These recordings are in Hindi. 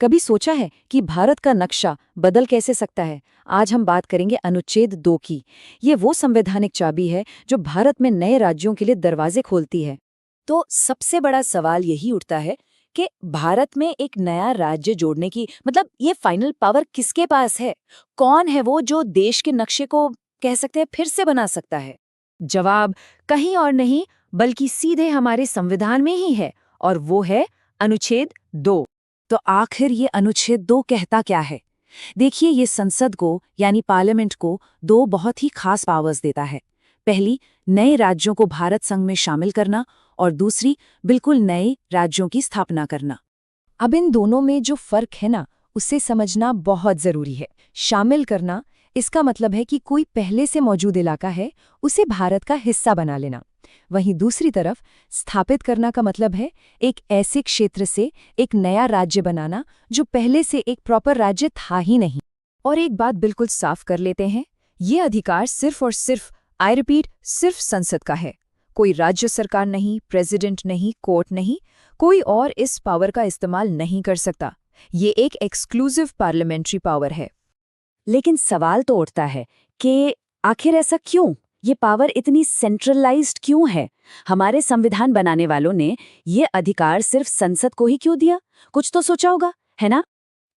कभी सोचा है कि भारत का नक्शा बदल कैसे सकता है? आज हम बात करेंगे अनुच्छेद 2 की। ये वो संवैधानिक चाबी है जो भारत में नए राज्यों के लिए दरवाजे खोलती है। तो सबसे बड़ा सवाल यही उठता है कि भारत में एक नया राज्य जोड़ने की ये फाइनल पावर किसके पास है? कौन है वो जो देश के नक्शे को कह सकते हैं फिर से बना सकता है? जवाब कहीं और नहीं बल्कि सीधे हमारे संविधान में ही है, और वो है अनुच्छेद 2। तो आखिर ये अनुच्छेद 2 कहता क्या है? देखिए, ये संसद को यानी पार्लियामेंट को दो बहुत ही खास पावर्स देता है। पहली, नए राज्यों को भारत संघ में शामिल करना, और दूसरी, बिल्कुल नए राज्यों की स्थापना करना। अब इन दोनों में जो फर्क है ना, उसे समझना बहुत जरूरी है। शामिल करना, इसका मतलब है कि कोई पहले से मौजूद इलाका है, उसे भारत का हिस्सा बना लेना। वहीं दूसरी तरफ स्थापित करना का मतलब है एक ऐसे क्षेत्र से एक नया राज्य बनाना जो पहले से एक प्रॉपर राज्य था ही नहीं। और एक बात बिल्कुल साफ कर लेते हैं, ये अधिकार सिर्फ और सिर्फ, आई रिपीट, सिर्फ संसद का है। कोई राज्य सरकार नहीं, प्रेसिडेंट नहीं, कोर्ट नहीं, कोई और इस पावर का इस्तेमाल नहीं कर सकता। ये एक एक्सक्लूसिव पार्लियामेंट्री पावर है। लेकिन सवाल तो उठता है कि आखिर ऐसा क्यों? ये पावर इतनी सेंट्रलाइज्ड क्यों है? हमारे संविधान बनाने वालों ने ये अधिकार सिर्फ संसद को ही क्यों दिया? कुछ तो सोचा होगा, है ना?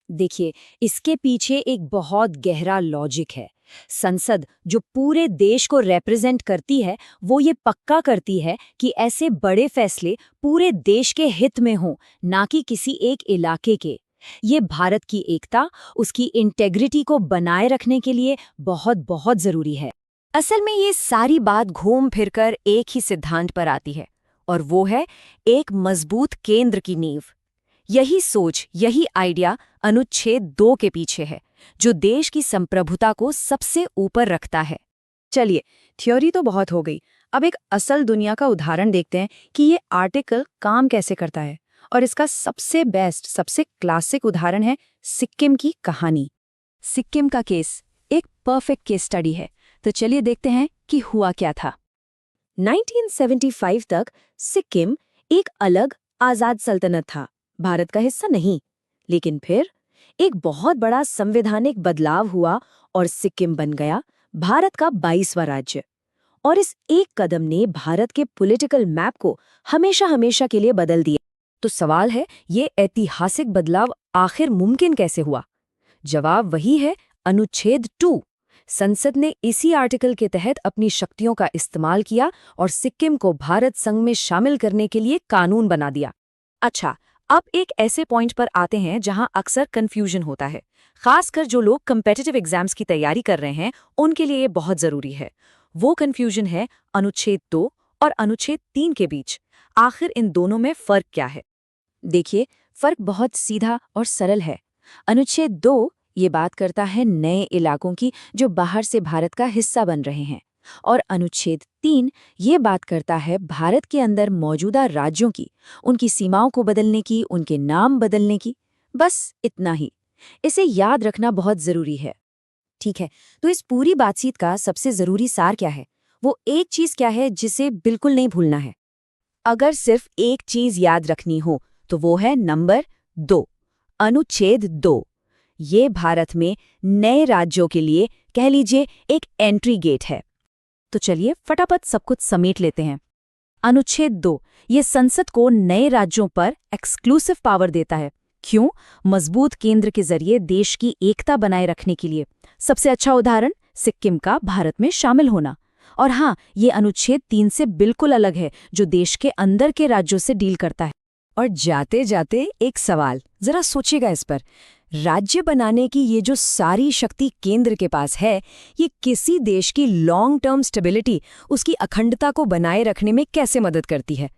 देखिए, इसके पीछे एक बहुत गहरा लॉजिक है। संसद जो पूरे देश को रिप्रेजेंट करती है, वो ये पक्का करती है कि ऐसे बड़े फैसले पूरे देश के हित में हों, ना कि किसी एक इलाके के। ये भारत की एकता, उसकी इंटेग्रिटी को बनाए रखने के लिए बहुत बहुत जरूरी है। असल में ये सारी बात घूम फिरकर एक ही सिद्धांत पर आती है, और वो है एक मजबूत केंद्र की नींव। यही सोच, यही आइडिया अनुच्छेद 2 के पीछे है, जो देश की संप्रभुता को सबसे ऊपर रखता है। चलिए, थ्योरी तो बहुत हो गई, अब एक असल दुनिया का उदाहरण देखते हैं कि ये आर्टिकल काम कैसे करता है। और इसका सबसे बेस्ट, सबसे क्लासिक उदाहरण है सिक्किम की कहानी। सिक्किम का केस एक परफेक्ट केस स्टडी है। तो चलिए देखते हैं कि हुआ क्या था। 1975 तक सिक्किम एक अलग आजाद सल्तनत था, भारत का हिस्सा नहीं। लेकिन फिर एक बहुत बड़ा संवैधानिक बदलाव हुआ और सिक्किम बन गया भारत का 22वां राज्य। और इस एक कदम ने भारत के पॉलिटिकल मैप को हमेशा हमेशा के लिए बदल दिया। तो सवाल है, ये ऐतिहासिक बदलाव आखिर मुमकिन कैसे हुआ? जवाब वही है अनुच्छेद 2। संसद ने इसी आर्टिकल के तहत अपनी शक्तियों का इस्तेमाल किया और सिक्किम को भारत संघ में शामिल करने के लिए कानून बना दिया। अच्छा, अब एक ऐसे पॉइंट पर आते हैं जहां अक्सर कंफ्यूजन होता है, खासकर जो लोग कम्पिटिटिव एग्जाम्स की तैयारी कर रहे हैं, उनके लिए ये बहुत जरूरी है। वो कंफ्यूजन है अनुच्छेद 2 और अनुच्छेद 3 के बीच। आखिर इन दोनों में फर्क क्या है? देखिए, फर्क बहुत सीधा और सरल है। अनुच्छेद 2 ये बात करता है नए इलाकों की जो बाहर से भारत का हिस्सा बन रहे हैं, और अनुच्छेद 3 ये बात करता है भारत के अंदर मौजूदा राज्यों की, उनकी सीमाओं को बदलने की, उनके नाम बदलने की। बस इतना ही। इसे याद रखना बहुत जरूरी है। ठीक है, तो इस पूरी बातचीत का सबसे जरूरी सार क्या है? वो एक चीज क्या है जिसे बिल्कुल नहीं भूलना है? अगर सिर्फ एक चीज याद रखनी हो तो वो है नंबर 2, अनुच्छेद 2। ये भारत में नए राज्यों के लिए, कह लीजिए, एक एंट्री गेट है। तो चलिए फटाफट सब कुछ समेट लेते हैं। अनुच्छेद 2 ये संसद को नए राज्यों पर एक्सक्लूसिव पावर देता है। क्यों? मजबूत केंद्र के जरिए देश की एकता बनाए रखने के लिए। सबसे अच्छा उदाहरण सिक्किम का भारत में शामिल होना। और हाँ, ये अनुच्छेद 3 से बिल्कुल अलग है, जो देश के अंदर के राज्यों से डील करता है। और जाते जाते एक सवाल, जरा सोचिएगा इस पर। राज्य बनाने की ये जो सारी शक्ति केंद्र के पास है, ये किसी देश की लॉन्ग टर्म स्टेबिलिटी, उसकी अखंडता को बनाए रखने में कैसे मदद करती है?